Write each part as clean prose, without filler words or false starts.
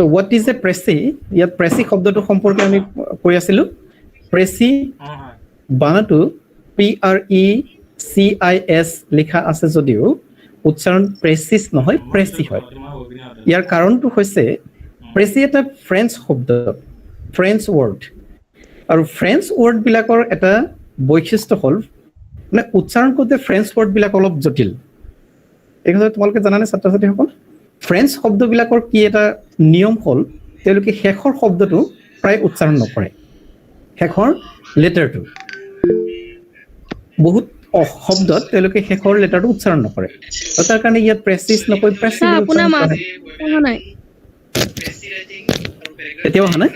So what is a presi? ইয়াত presi শব্দটো সম্পৰ্কে আমি কৈ আছিলো presi বানানটো PRECIS লিখা আছে যদিও উচ্চাৰণ প্ৰেচিছ নহয় প্ৰেছি হয় ইয়াৰ কাৰণটো হৈছে প্ৰেছি এটা ফ্ৰেঞ্চ শব্দ ফ্ৰেঞ্চ ৱৰ্ড আৰু ফ্ৰেঞ্চ ৱৰ্ড বিলাকৰ এটা বৈশিষ্ট্য হ'ল মানে উচ্চাৰণ কৰোঁতে ফ্ৰেঞ্চ ৱৰ্ড বিলাক অলপ জটিল এইটো তোমালোকে জানানে ছাত্ৰ-ছাত্ৰীসকল ফ্ৰেঞ্চ শব্দবিলাকৰ কি এটা নিয়ম হ'ল তেওঁলোকে শেষৰ শব্দটো প্ৰায় উচ্চাৰণ নকৰে শেষৰ লেটাৰটো বহুত শব্দত তেওঁলোকে শেষৰ লেটাৰটো উচ্চাৰণ নকৰে আৰু তাৰ কাৰণে ইয়াত প্ৰেচিছ নকৈ প্ৰেছি আপোনাৰ মাত নাই এতিয়াও অহা নাই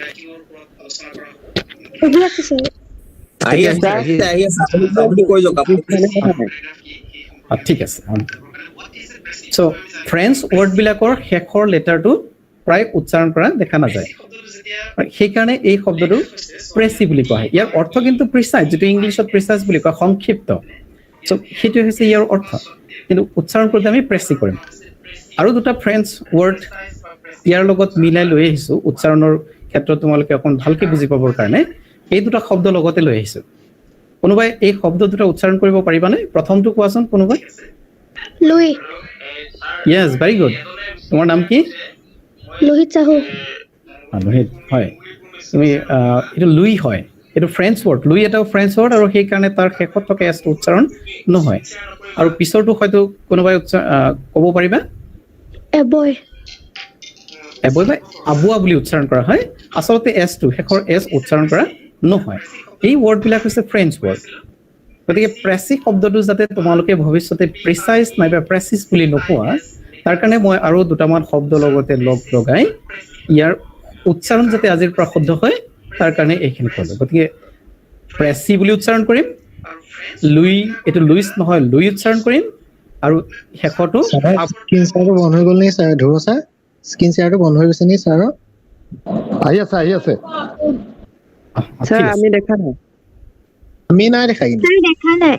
ঠিক আছে সো ফ্ৰেঞ্চ ৱৰ্ডবিলাকৰ শেষৰ লেটাৰটো প্ৰায় উচ্চাৰণ কৰা দেখা নাযায় সেইকাৰণে এই শব্দটো প্ৰেছি বুলি কোৱা হয় ইয়াৰ অৰ্থ কিন্তু প্ৰিচাইজ যেটো ইংলিছত প্ৰিচাইজ বুলি কোৱা সংক্ষিপ্ত সো সেইটো হৈছে ইয়াৰ অৰ্থ কিন্তু উচ্চাৰণ কৰোঁতে আমি প্ৰেছি কৰিম আৰু দুটা ফ্ৰেঞ্চ ৱৰ্ড ইয়াৰ লগত মিলাই লৈ আহিছো উচ্চাৰণৰ ক্ষেত্ৰত তোমালোকে অকণ ভালকে বুজি পাবৰ কাৰণে এই দুটা শব্দ লগতে লৈ আহিছো কোনোবাই এই শব্দ দুটা উচ্চাৰণ কৰিব পাৰিবানে প্ৰথমটো কোৱাচোন কোনোবাই লুই yes very good তোমাৰ নাম কি লোহিত সাহু লোহিত হয় তুমি এটা লুই হয় এটা ফ্ৰেঞ্চ ৱৰ্ড লুই এটা ফ্ৰেঞ্চ ৱৰ্ড আৰু সেই কাৰণে তাৰ শেষত থকা এছ উচ্চাৰণ নহয় আৰু পিছৰটো হয়তো কোনোবাই ক'ব পাৰিবা এবয় এবয় বা আবুৱা বুলি উচ্চাৰণ কৰা হয় আচলতে এছ টো শেষৰ এছ উচ্চাৰণ কৰা নহয় এই ৱৰ্ডবিলাক হৈছে ফ্ৰেঞ্চ ৱৰ্ড গতিকে প্ৰেছি শব্দটো যাতে তোমালোকে ভৱিষ্যতে প্ৰিচাইজ নাইবা প্ৰেচিছ বুলি নোপোৱা তাৰ কাৰণে মই আৰু দুটামান শব্দ লগতে লগাই ইয়াৰ উচ্চাৰণ যাতে আজিৰ পৰা শুদ্ধ হয় তাৰ কাৰণে এইখিনি ক'লো গতিকে প্ৰেছি বুলি উচ্চাৰণ কৰিম লুই এইটো লুইছ নহয় লুই উচ্চাৰণ কৰিম আৰু শেষটো স্ক্ৰীন শেয়াৰটো বন্ধ হৈ গ'ল নে ছাৰ ধৰো ছাৰ স্ক্ৰীন শেয়াৰটো বন্ধ হৈ গৈছে নে ছাৰ আহি আছে স্যার আমি দেখা নাই আমি নাই দেখা কিন্তু স্যার দেখা নাই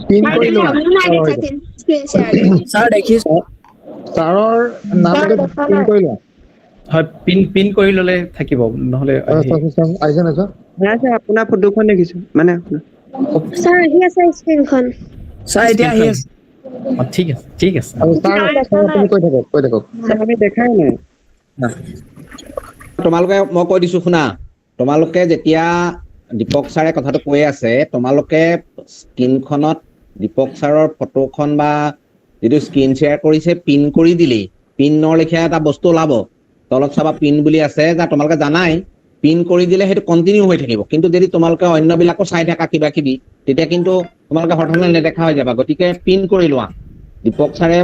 স্ক্ৰীন কৰি লোৱা স্যাৰ দেখিছো ছাৰৰ নামটো স্ক্ৰীন কৰি লোৱা হয় পিন কৰি ল'লে থাকিব নহ'লে আহিছে নাই ছাৰ হ্যাঁ স্যাৰ আপোনাৰ ফটোখন দেখিছো মানে স্যাৰ আহি আছে স্ক্ৰীনখন স্যাৰ এতিয়া আহি আছে ঠিক আছে আৰু ছাৰ আপুনি কৈ থাকক স্যার আমি দেখাই নাই তোমালোকে মই কৈ দিছো শুনা তোমালোকে যেতিয়া দীপক ছাৰে কথাটো কৈ আছে তোমালোকে স্ক্ৰীনখনত দীপক ছাৰৰ ফটোখন বা যিটো স্ক্ৰীন শ্বেয়াৰ কৰিছে পিন কৰি দিলেই পিনৰ লেখীয়া এটা বস্তু ওলাব তলত চাবা পিন বুলি আছে যা তোমালোকে জানাই পিন কৰি দিলে সেইটো কণ্টিনিউ হৈ থাকিব কিন্তু যদি তোমালোকে অন্যবিলাকো চাই থাকা কিবা কিবি তেতিয়া কিন্তু তোমালোকে হঠাতে নেদেখা হৈ যাবা গতিকে পিন কৰি লোৱা দীপক ছাৰে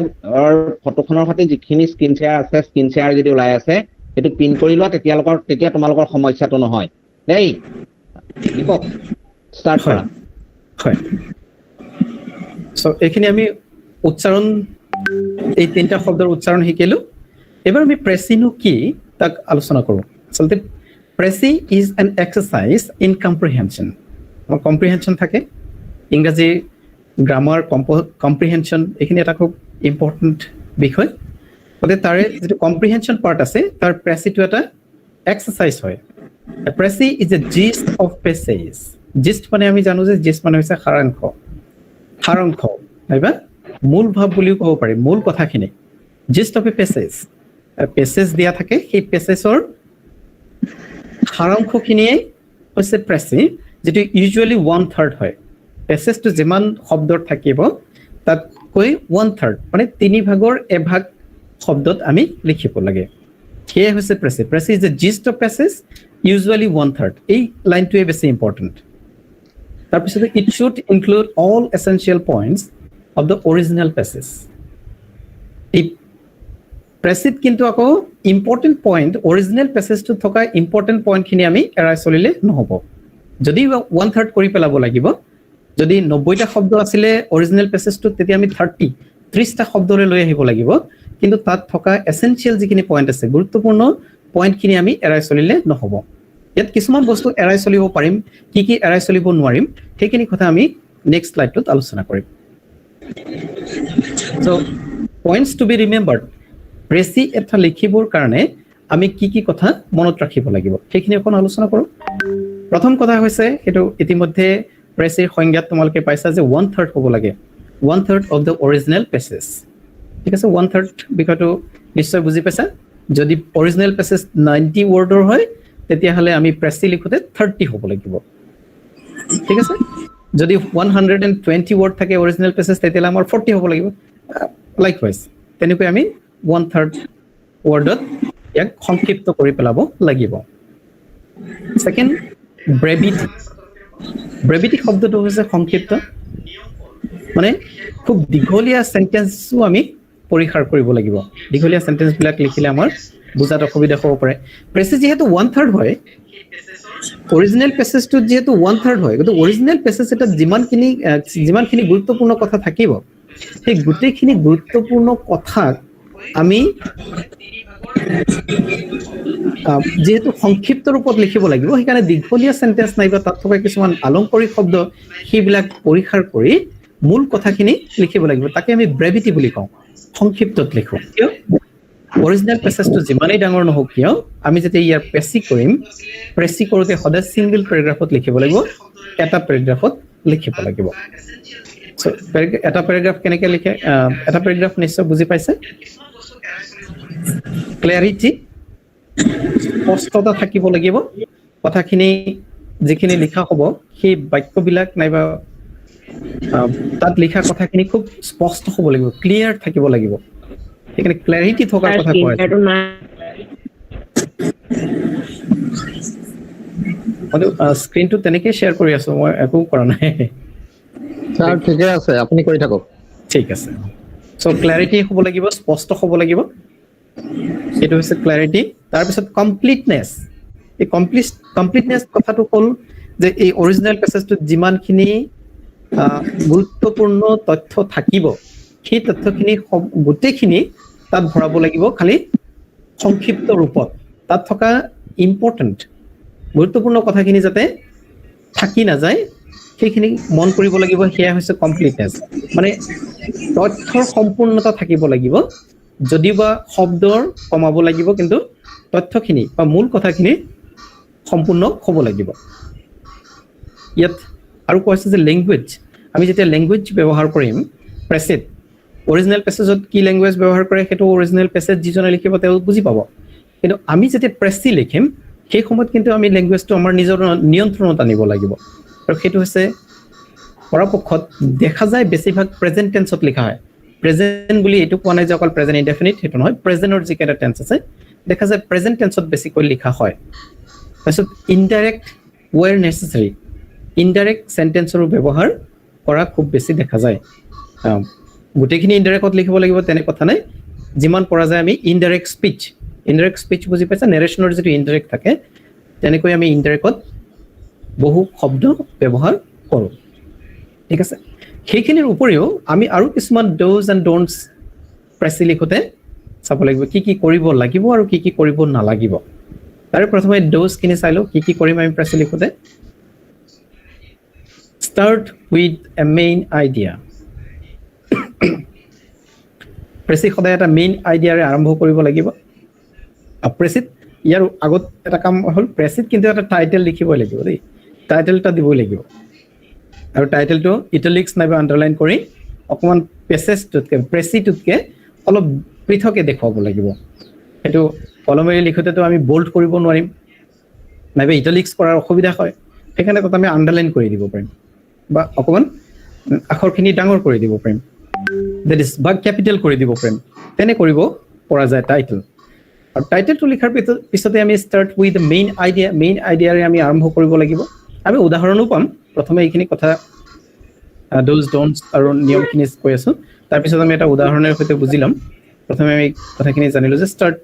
ফটোখনৰ সৈতে যিখিনি স্ক্ৰীন শ্বেয়াৰ আছে স্ক্ৰীন শ্বেয়াৰ যদি ওলাই আছে সেইটো পিন কৰি লোৱা তেতিয়া তোমালোকৰ সমস্যাটো নহয় দেই দীপক ষ্টাৰ্ট কৰা হয় সো এইখিনি আমি উচ্চাৰণ এই তিনিটা শব্দৰ উচ্চাৰণ শিকিলো এবাৰ আমি প্ৰেছিনো কি তাক আলোচনা কৰোঁ আচলতে precis is an exercise in comprehension আমাৰ কম্প্ৰিহেনশ্যন থাকে ইংৰাজী গ্ৰামাৰ কম্প্ৰিহেনশ্যন এইখিনি এটা খুব ইম্পৰ্টেণ্ট বিষয় গতিকে তাৰে যিটো কম্প্ৰিহেনশ্যন পাৰ্ট আছে তাৰ প্ৰেছিটো এটা এক্সাৰচাইজ হয় precis is a gist of passage gist মানে আমি জানো যে জিষ্ট মানে হৈছে সাৰাংশ নাইবা মূল ভাৱ বুলিও ক'ব পাৰি মূল কথাখিনি জিষ্ট অফ এ পেছেজ দিয়া থাকে সেই পেছেজৰ সাৰাংশখিনিয়ে হৈছে প্ৰেছি যিটো ইউজুৱেলি 1/3 হয় পেছেজটো যিমান শব্দত থাকিব তাতকৈ 1/3 মানে 3/ভাগৰ 1ভাগ শব্দত আমি লিখিব লাগে সেয়ে হৈছে precis is a gist of passage usually 1/3 এই লাইনটোৱে বেছি ইম্পৰ্টেণ্ট তাৰপিছতে it should include all essential points of the original passage এই প্ৰেছিত কিন্তু আকৌ ইম্পৰ্টেণ্ট পইণ্ট অৰিজিনেল পেছেজটোত থকা ইম্পৰ্টেণ্ট পইণ্টখিনি আমি এৰাই চলিলে নহ'ব যদি 1/3 কৰি পেলাব লাগিব যদি 90টা শব্দ আছিলে অৰিজিনেল পেছেজটোত তেতিয়া আমি 30টা শব্দলৈ লৈ আহিব লাগিব কিন্তু তাত থকা এছেঞ্চিয়েল যিখিনি পইণ্ট আছে গুৰুত্বপূৰ্ণ পইণ্টখিনি আমি এৰাই চলিলে নহ'ব ইয়াত কিছুমান বস্তু এৰাই চলিব পাৰিম কি এৰাই চলিব নোৱাৰিম সেইখিনি কথা আমি নেক্সট স্লাইডটোত আলোচনা কৰিম So points to be remembered প্ৰেছি এটা লিখিবৰ কাৰণে আমি কি কথা মনত ৰাখিব লাগিব সেইখিনি অকণ আলোচনা কৰোঁ প্ৰথম কথা হৈছে সেইটো ইতিমধ্যে প্ৰেছিৰ সংজ্ঞাত তোমালোকে পাইছা যে 1/3 হ'ব লাগে 1/3 অফ দ্য অৰিজিনেল পেছেজ ঠিক আছে 1/3 বিষয়টো নিশ্চয় বুজি পাইছা যদি অৰিজিনেল পেছেজ 90 ৱৰ্ডৰ হয় তেতিয়াহ'লে আমি প্ৰেছি লিখোতে 30 হ'ব লাগিব ঠিক আছে যদি 120 ৱৰ্ড থাকে অৰিজিনেল পেছেজ তেতিয়াহ'লে আমাৰ 40 হ'ব লাগিব লাইকৱাইজ তেনেকৈ আমি 1/3 ৱৰ্ডত ইয়াক সংক্ষিপ্ত কৰি পেলাব লাগিব সেকেন্ড ব্ৰেভিটি শব্দটো হৈছে সংক্ষিপ্ত মানে খুব দীঘলীয়া সেন্টেন্সও আমি পৰীক্ষা কৰিব লাগিব দীঘলীয়া সেন্টেন্স বিলাক লিখিলে আমাৰ বুজাত অসুবিধা হ'ব পাৰে প্ৰেছি যেহেতু 1/3 হয় অৰিজিনেল পেছেজটো যেহেতু 1/3 হয় কিন্তু অৰিজিনেল পেছেজ এটা যিমানখিনি গুৰুত্বপূৰ্ণ কথা থাকিব সেই গোটেইখিনি গুৰুত্বপূৰ্ণ কথা আমি যেহেতু সংক্ষিপ্ত ৰূপত লিখিব লাগিব সেইকাৰণে দীঘলীয়া সেন্টেন্স নাইবা তাত থকা কিছুমান আলংকাৰিক শব্দ সেইবিলাক পৰীক্ষা কৰি মূল কথাখিনি লিখিব লাগিব তাকে আমি ব্ৰেভিটি বুলি কওঁ সংক্ষিপ্তত লিখো কিয় অৰিজিনেল পেছেজটো যিমানেই ডাঙৰ নহওক কিয় আমি যেতিয়া ইয়াৰ প্ৰেছি কৰোঁতে সদায় সিংগল পেৰাগ্ৰাফত লিখিব লাগিব এটা পেৰাগ্ৰাফত লিখিব লাগিব এটা পেৰাগ্ৰাফ কেনেকৈ লিখে এটা পেৰাগ্ৰাফ নিশ্চয় বুজি পাইছে ক্লিয়াৰিটি স্পষ্টতা থাকিব লাগিব কথাখিনি যিখিনি লিখা হ'ব সেই বাক্যবিলাক নাইবা তাত লিখা কথাখিনি খুব স্পষ্ট হ'ব লাগিব ক্লিয়াৰ থাকিব লাগিব সেইকাৰণে ক্লিয়াৰিটি থকাৰ কথা কোৱা হৈছে মই স্ক্ৰীনটো তেনেকৈ শ্বেয়াৰ কৰি আছো মই একো কৰা নাই স্যাৰ ঠিকে আছে আপুনি কৰি থাকক ঠিক আছে সো ক্লিয়াৰিটি হ'ব লাগিব স্পষ্ট হ'ব লাগিব সেইটো হৈছে ক্লিয়াৰিটি তাৰপিছত কমপ্লিটনেছ এই কমপ্লিটনেছ কথাটো হ'ল যে এই অৰিজিনেল পেছেজটোত যিমানখিনি গুৰুত্বপূৰ্ণ তথ্য থাকিব সেই তথ্যখিনি গোটেইখিনি তাত ভৰাব লাগিব খালি সংক্ষিপ্ত ৰূপত তাত থকা ইম্পৰ্টেণ্ট গুৰুত্বপূৰ্ণ কথাখিনি যাতে থাকি নাযায় সেইখিনি মন কৰিব লাগিব সেয়া হৈছে কমপ্লিটনেছ মানে তথ্যৰ সম্পূৰ্ণতা থাকিব লাগিব যদিবা শব্দৰ কমাব লাগিব কিন্তু তথ্যখিনি বা মূল কথাখিনি সম্পূৰ্ণ হ'ব লাগিব ইয়াত আৰু কৈছে যে লেংগুৱেজ আমি যেতিয়া লেংগুৱেজ ব্যৱহাৰ কৰিম প্ৰেছিত অৰিজিনেল পেছেজত কি লেংগুৱেজ ব্যৱহাৰ কৰে সেইটো অৰিজিনেল পেছেজ যিজনে লিখিব তেওঁ বুজি পাব কিন্তু আমি যেতিয়া প্ৰেছি লিখিম সেই সময়ত কিন্তু আমি লেংগুৱেজটো আমাৰ নিজৰ নিয়ন্ত্ৰণত আনিব লাগিব আৰু সেইটো হৈছে পৰাপক্ষত দেখা যায় বেছিভাগ প্ৰেজেণ্ট টেন্সত লিখা হয় প্ৰেজেণ্ট বুলি এইটো কোৱা নাই যে অকল প্ৰেজেণ্ট ইনডেফিনিট সেইটো নহয় প্ৰেজেণ্টৰ যিকেইটা টেন্স আছে দেখা যায় প্ৰেজেণ্ট টেন্সত বেছিকৈ লিখা হয় তাৰপিছত ইনডাইৰেক্ট ৱেৰ নেচেচাৰী ইনডাইৰেক্ট সেন্টেন্সৰো ব্যৱহাৰ কৰা খুব বেছি দেখা যায় গোটেইখিনি ইনডাইৰেক্টত লিখিব লাগিব তেনে কথা নাই যিমান পৰা যায় আমি ইনডাইৰেক্ট স্পিচ বুজি পাইছা নেৰেশ্যনৰ যিটো ইনডাইৰেক্ট থাকে তেনেকৈ আমি ইনডাইৰেক্টত বহু শব্দ ব্যৱহাৰ কৰোঁ ঠিক আছে সেইখিনিৰ উপৰিও আমি আৰু কিছুমান ড'জ এণ্ড ড'ণ্টছ প্ৰেছি লিখোঁতে চাব লাগিব কি কৰিব লাগিব আৰু কি কৰিব নালাগিব তাৰে প্ৰথমে ড'জখিনি চাই লওঁ কি কৰিম আমি প্ৰেছি লিখোঁতে start with a main idea প্ৰেছি সদায় এটা মেইন আইডিয়াৰে আৰম্ভ কৰিব লাগিব প্ৰেছিত ইয়াৰ আগত এটা কাম হ'ল প্ৰেছিত কিন্তু এটা টাইটেল লিখিবই লাগিব দেই টাইটেল এটা দিবই লাগিব আৰু টাইটেলটো ইটালিক্স নাইবা আণ্ডাৰলাইন কৰি অকণমান প্ৰেছিটোতকৈ অলপ পৃথকে দেখুৱাব লাগিব সেইটো কলমেৰে লিখোঁতেতো আমি বোল্ড কৰিব নোৱাৰিম নাইবা ইটালিক্স কৰাৰ অসুবিধা হয় সেইকাৰণে তাত আমি আণ্ডাৰলাইন কৰি দিব পাৰিম বা অকণমান আখৰখিনি ডাঙৰ কৰি দিব পাৰিম দেট ইজ বা কেপিটেল কৰি দিব পাৰিম তেনে কৰিব পৰা যায় টাইটেল আৰু টাইটেলটো লিখাৰ পিছতে আমি ষ্টাৰ্ট উইথ মেইন আইডিয়াৰে আমি আৰম্ভ কৰিব লাগিব আমি উদাহৰণো পাম প্ৰথমে এইখিনি কথা ড'জ ড'ণ্টছ আৰু নিয়মখিনি কৈ আছোঁ তাৰপিছত আমি এটা উদাহৰণৰ সৈতে বুজি ল'ম প্ৰথমে আমি কথাখিনি জানিলোঁ যে ষ্টাৰ্ট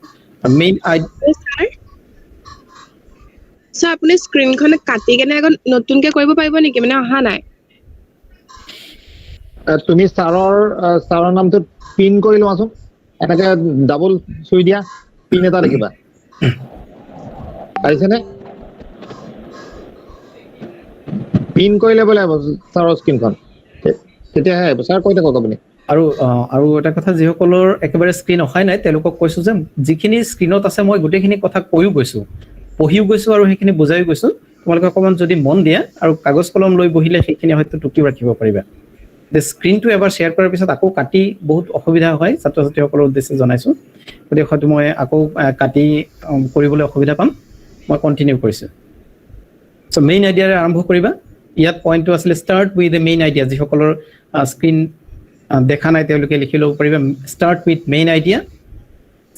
মেইন আইডিয়া স্যাৰ আপুনি স্ক্ৰীনখন কাটি কেনে আকৌ নতুনকে কৰিব পাৰিব নেকি মানে অহা নাই তুমি ছাৰৰ নামটো পিন কৰি লোৱাচোন এনেকে ডাবল চুই দিয়া পিন এটা দেখিবা পাৰিছেনে পিন কৰি ল'ব লাগিব ছাৰৰ স্ক্ৰীনখন তেতিয়াহে আহিব ছাৰ কৈ থাকক আপুনি আৰু এটা কথা, যিসকলৰ একেবাৰে স্ক্ৰীন অহাই নাই তেওঁলোকক কৈছো যে যিখিনি স্ক্ৰীনত আছে মই গোটেইখিনি কথা কৈও গৈছো, পঢ়িও গৈছো আৰু সেইখিনি বুজাইও গৈছো। তোমালোকে অকণমান যদি মন দিয়া আৰু কাগজ কলম লৈ বহিলে সেইখিনি হয়তো টুকি ৰাখিব পাৰিবা। স্ক্ৰীনটো এবাৰ শ্বেয়াৰ কৰাৰ পিছত আকৌ কাটি বহুত অসুবিধা হয়, ছাত্ৰ ছাত্ৰীসকলৰ উদ্দেশ্যে জনাইছো। গতিকে হয়তো মই আকৌ কাটি কৰিবলৈ অসুবিধা পাম। মই কণ্টিনিউ কৰিছোঁ। চ' মেইন আইডিয়াৰে আৰম্ভ কৰিবা। ইয়াত পইণ্টটো আছিলে start with the main idea. যিসকলৰ স্ক্ৰীন দেখা নাই তেওঁলোকে লিখি ল'ব পাৰিবা, start with main idea.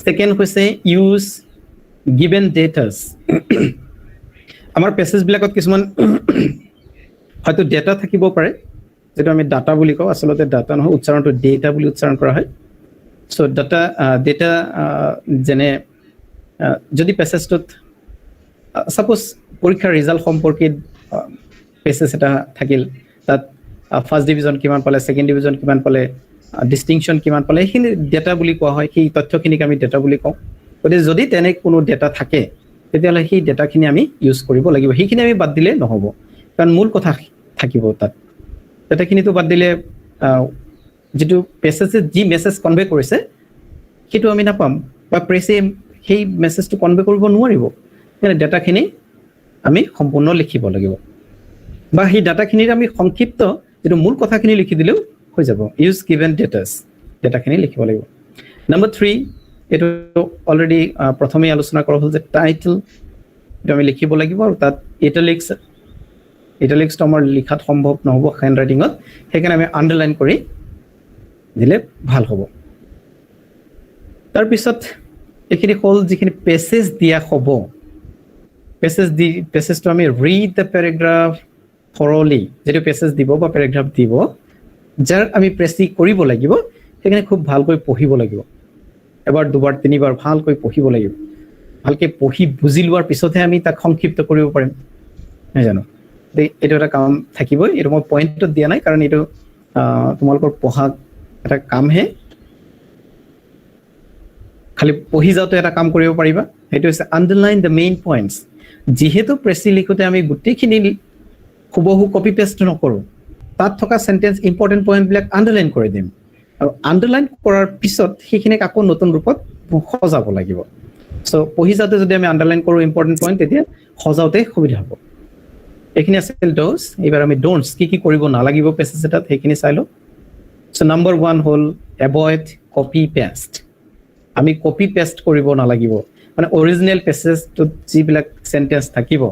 Second হৈছে ইউজ গিভেন ডেটাছ। আমাৰ পেছেজবিলাকত কিছুমান হয়তো ডেটা থাকিব পাৰে, যিটো আমি ডাটা বুলি কওঁ। আচলতে ডাটা নহয়, উচ্চাৰণটো ডেটা বুলি উচ্চাৰণ কৰা হয়। চ' ডেটা যেনে যদি পেছেজটোত ছাপ'জ পৰীক্ষাৰ ৰিজাল্ট সম্পৰ্কিত পেছেজ এটা থাকিল, তাত ফাৰ্ষ্ট ডিভিজন কিমান পালে, ছেকেণ্ড ডিভিজন কিমান পালে, ডিষ্টিংশ্যন কিমান পালে, সেইখিনি ডেটা বুলি কোৱা হয়। সেই তথ্যখিনিক আমি ডেটা বুলি কওঁ। গতিকে যদি তেনে কোনো ডেটা থাকে তেতিয়াহ'লে সেই ডেটাখিনি আমি ইউজ কৰিব লাগিব। সেইখিনি আমি বাদ দিলে নহ'ব, কাৰণ মূল কথা থাকিব তাত। ডেটাখিনিতো বাদ দিলে যিটো পেছেজে যি মেছেজ কনভে কৰিছে সেইটো আমি নাপাম, বা প্ৰেছে সেই মেছেজটো কনভে কৰিব নোৱাৰিব। সেইকাৰণে ডেটাখিনি আমি সম্পূৰ্ণ লিখিব লাগিব, বা সেই ডাটাখিনিৰ আমি সংক্ষিপ্ত যিটো মূল কথাখিনি লিখি দিলেও হৈ যাব। ইউজ গিভেন ডেটাছ, ডেটাখিনি লিখিব লাগিব। নম্বৰ 3, এইটো অলৰেডি প্ৰথমেই আলোচনা কৰা হ'ল যে টাইটেল, এইটো আমি লিখিব লাগিব। আৰু তাত ইটালিক্সটো আমাৰ লিখাত সম্ভৱ নহ'ব হেণ্ড ৰাইটিঙত, সেইকাৰণে আমি আণ্ডাৰলাইন কৰি দিলে ভাল হ'ব। তাৰপিছত এইখিনি হ'ল যিখিনি পেছেজ দিয়া হ'ব। পেছেজটো আমি ৰিড দ্য পেৰাগ্ৰাফ থৰলি, যিটো পেছেজ দিব বা পেৰাগ্ৰাফ দিব, যাৰ আমি প্ৰেছি কৰিব লাগিব, সেইখিনি খুব ভালকৈ পঢ়িব লাগিব। এবাৰ দুবাৰ তিনিবাৰ ভালকৈ পঢ়িব লাগিব। ভালকৈ পঢ়ি বুজি লোৱাৰ পিছতহে আমি তাক সংক্ষিপ্ত কৰিব পাৰিম, নহয় জানো? এইটো এটা কাম থাকিবই। এইটো মই পইণ্টত দিয়া নাই, কাৰণ এইটো তোমালোকৰ পঢ়া এটা কামহে। খালি পঢ়ি যাওঁতে এটা কাম কৰিব পাৰিবা, সেইটো হৈছে আণ্ডাৰলাইন দ্য মেইন পইণ্টছ। যিহেতু প্ৰেছি লিখোঁতে আমি গোটেইখিনি হুবহু কপি পেষ্ট নকৰোঁ, তাত থকা চেণ্টেঞ্চ ইম্পৰ্টেণ্ট পইণ্টবিলাক আণ্ডাৰলাইন কৰি দিম, আৰু আণ্ডাৰলাইন কৰাৰ পিছত সেইখিনিক আকৌ নতুন ৰূপত সজাব লাগিব। চ' পঢ়ি যাওঁতে যদি আমি আণ্ডাৰলাইন কৰোঁ ইম্পৰ্টেণ্ট পইণ্ট, তেতিয়া সজাওঁতে সুবিধা হ'ব। এইখিনি আছিল ড'জ। এইবাৰ আমি ড'ণ্টছ, কি কৰিব নালাগিব পেছেজ এটাত, সেইখিনি চাই লওঁ। চ' নম্বৰ 1 হ'ল এভইড কপি পেষ্ট। আমি কপি পেষ্ট কৰিব নালাগিব। মানে অৰিজিনেল পেছেজটোত যিবিলাক চেণ্টেঞ্চ থাকিব,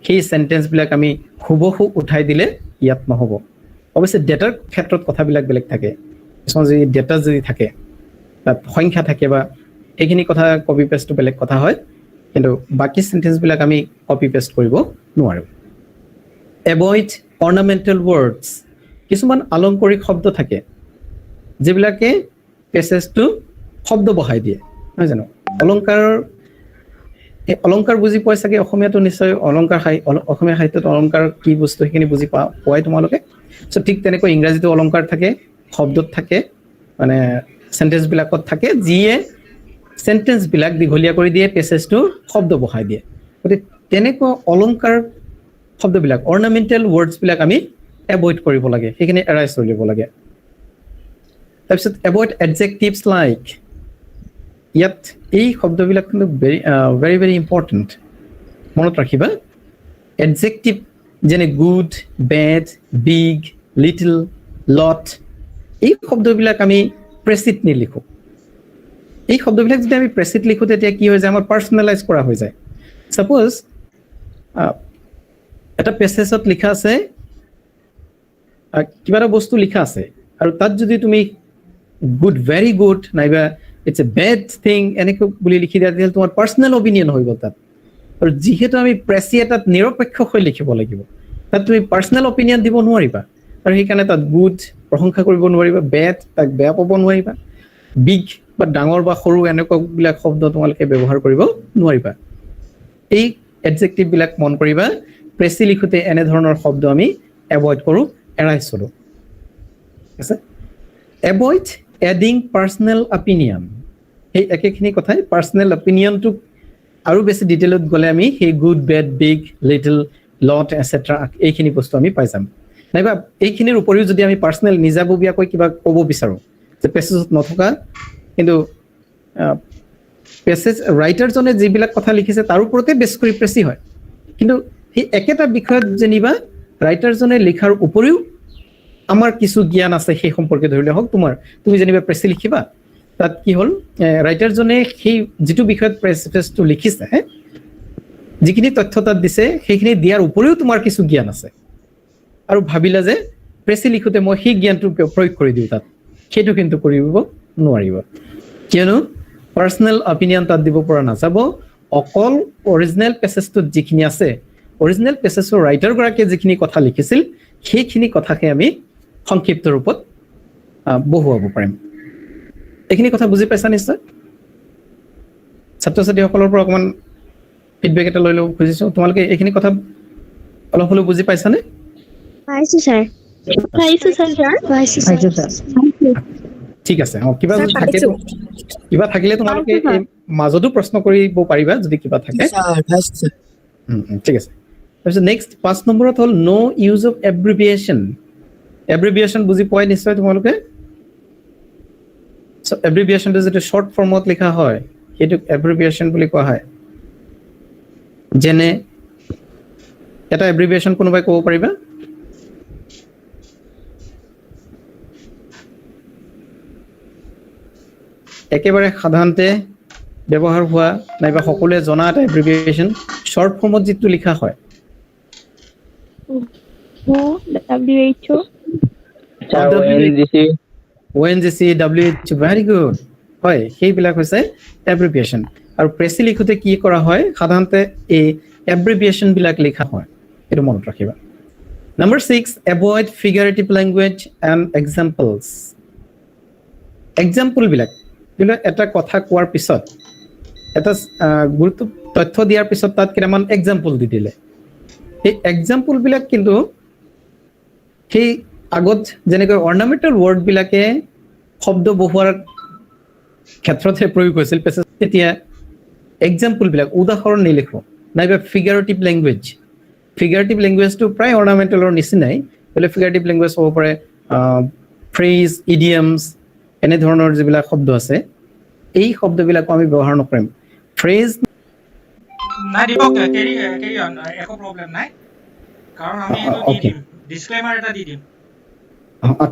সেই চেণ্টেঞ্চবিলাক আমি হুবহু উঠাই দিলে ইয়াত নহ'ব। অৱশ্যে ডেটাৰ ক্ষেত্ৰত কথাবিলাক বেলেগ থাকে। কিছুমান যদি ডেটা যদি থাকে, তাত সংখ্যা থাকে, বা এইখিনি কথা কপি পেষ্টটো বেলেগ কথা হয়, কিন্তু বাকী চেণ্টেঞ্চবিলাক আমি কপি পেষ্ট কৰিব নোৱাৰোঁ। Avoid ornamental words. কিছুমান আলংকাৰিক শব্দ থাকে যিবিলাকে পেছেজটো শব্দ বহাই দিয়ে, নহয় জানো? অলংকাৰ বুজি পোৱাই চাগে, অসমীয়াটো নিশ্চয় অসমীয়া সাহিত্যত অলংকাৰ কি বস্তু সেইখিনি বুজি পোৱাই তোমালোকে। চ' ঠিক তেনেকৈ ইংৰাজীতো অলংকাৰ থাকে, শব্দত থাকে, মানে চেণ্টেঞ্চবিলাকত থাকে, যিয়ে চেণ্টেঞ্চবিলাক দীঘলীয়া কৰি দিয়ে, পেছেজটো শব্দ বহাই দিয়ে। গতিকে তেনেকুৱা অলংকাৰ শব্দবিলাক, অৰ্নামেণ্টেল ৱৰ্ডছবিলাক আমি এভইড কৰিব লাগে, সেইখিনি এৰাই চলিব লাগে। তাৰপিছত এভইড এডজেক্টিভছ লাইক। ইয়াত এই শব্দবিলাক কিন্তু ভেৰি ভেৰি ইম্পৰ্টেণ্ট, মনত ৰাখিবা। এডজেক্টিভ যেনে good, bed, big, little, lot, এই শব্দবিলাক আমি প্ৰেচিত নিলিখোঁ। এই শব্দবিলাক যদি আমি প্ৰেচিত লিখোঁ, তেতিয়া কি হৈ যায়, আমাৰ পাৰ্চনেলাইজ কৰা হৈ যায়। ছাপ'জ এটা পেছেজত লিখা আছে, কিবা এটা বস্তু লিখা আছে, আৰু তাত যদি তুমি গুড, ভেৰি গুড, নাইবা ইটছ এ বেড থিং এনেকৈ বুলি লিখি দিয়া, তেতিয়াহ'লে তোমাৰ পাৰ্চনেল অপিনিয়ন হৈ গ'ল তাত। আৰু যিহেতু আমি প্ৰেছি এটাত নিৰপেক্ষ হৈ লিখিব লাগিব, তাত তুমি পাৰ্চনেল অপিনিয়ন দিব নোৱাৰিবা, আৰু সেইকাৰণে তাত গুড প্ৰশংসা কৰিব নোৱাৰিবা, বেড তাক বেয়া পাব নোৱাৰিবা, বিগ বা ডাঙৰ বা সৰু এনেকুৱাবিলাক শব্দ তোমালোকে ব্যৱহাৰ কৰিব নোৱাৰিবা। এই এডজেক্টিভবিলাক মন কৰিবা। প্ৰেছি লিখোঁতে এনেধৰণৰ শব্দ আমি এভইড কৰোঁ, এৰাই চলোঁ। ঠিক আছে? Avoid adding personal opinion. সেই একেখিনি কথাই, পাৰ্চনেল অপিনিয়নটোক আৰু বেছি ডিটেইলত গ'লে আমি সেই good, bed, big, little, lot etcetera এইখিনি বস্তু আমি পাই যাম। নাইবা এইখিনিৰ উপৰিও যদি আমি পাৰ্চনেল নিজাববীয়াকৈ কিবা ক'ব বিচাৰোঁ, যে পেছেজত নথকা কিন্তু পেছেজ ৰাইটাৰজনে যিবিলাক কথা লিখিছে তাৰ ওপৰতে বেছ কৰি প্ৰেছি হয় কিন্তু সেই একেটা বিষয়ত যেনিবা ৰাইটাৰজনে লিখাৰ উপৰিও আমাৰ কিছু জ্ঞান আছে সেই সম্পৰ্কে ধৰিলে হওক তুমি যেনিবা প্ৰেছি লিখিবা তাত কি হ'ল ৰাইটাৰজনে সেই যিটো বিষয়ত প্ৰেছটো লিখিছে যিখিনি তথ্য তাত দিছে সেইখিনি দিয়াৰ উপৰিও তোমাৰ কিছু জ্ঞান আছে আৰু ভাবিলা যে প্ৰেছি লিখোতে মই সেই জ্ঞানটো প্ৰয়োগ কৰি দিওঁ তাত সেইটো কিন্তু কৰিব নোৱাৰিব কিয়নো পাৰ্চনেল অপিনিয়ন তাত দিব পৰা নাযাব অকল অৰিজিনেল পেছেজটোত যিখিনি আছে অৰিজিনেল পেছেজৰ ৰাইটাৰগৰাকীয়ে যিখিনি কথা লিখিছিল সেইখিনি কথাকে আমি সংক্ষিপ্ত ৰূপত বহুৱাব পাৰিম এইখিনি কথা বুজি পাইছা নিশ্চয় ছাত্ৰ ছাত্ৰীসকলৰ পৰা অকণমান ফিডবেক এটা লৈ ল'ব খুজিছো তোমালোকে এইখিনি কথা অলপ হ'লেও বুজি পাইছানে পাইছো ছাৰ পাইছো ছাৰ ঠিক আছে কিবা যদি থাকে কিবা থাকিলে তোমালোকে এই মাজতো প্ৰশ্ন কৰিব পাৰিবা যদি কিবা থাকে ঠিক আছে তাৰপিছত নেক্সট 5 নম্বৰত হ'ল নো ইউজ অফ এব্ৰিভিয়েশ্যন বুজি পোৱাই নিশ্চয় তোমালোকে এব্ৰিভিয়েশ্যনটো যেটা শৰ্ট ফৰ্মত লিখা হয় সেইটো এব্ৰিভিয়েশ্যন বুলি কোৱা হয় যেনে এটা এব্ৰিভিয়েশ্যন কোনোবাই ক'ব পাৰিবা একেবাৰে সাধাৰণতে ব্যৱহাৰ হোৱা নাইবা সকলোৱে জনা এটা এব্ৰিভিয়েশ্যন শৰ্ট ফৰ্মত যিটো লিখা হয় WHO ONGC WHO very good হয় সেইবিলাক হৈছে এব্ৰিভিয়েশ্যন আৰু প্ৰেছি লিখোতে কি কৰা হয় সাধাৰণতে এই এব্ৰিভিয়েশ্যন বিলাক লিখা হয় এইটো মনত ৰাখিবা number 6 avoid figurative language and examples example বিলাক এটা কথা কোৱাৰ পিছত এটা গুৰুত্ব তথ্য দিয়াৰ পিছত তাত কেইটামান এক্সাম্পল দি দিলে এই এক্সাম্পল বিলাক কিন্তু সেই আগত যেনেকৈ অৰ্নামেণ্টেল ৱৰ্ড বিলাকে শব্দ বহুৱাৰ ক্ষেত্ৰতে প্ৰয়োগ হৈছিল তেতিয়া এক্সাম্পল বিলাক উদাহৰণ নিলিখো নাইবা ফিগাৰেটিভ লেংগুৱেজটো প্ৰায় অৰ্নামেণ্টেলৰ নিচিনাই বোলে ফিগাৰেটিভ লেংগুৱেজ হ'ব পাৰে ফ্ৰেজ ইডিয়ামছ এনেধৰণৰ যিবিলাক শব্দ আছে এই শব্দবিলাকো আমি ব্যৱহাৰ নকৰিম ফ্ৰেজ নাই দীপক কেৰি অন একো প্ৰবলেম নাই কাৰণ আমি এইটো দি দিম ডিসক্লেমাৰ এটা দি দিম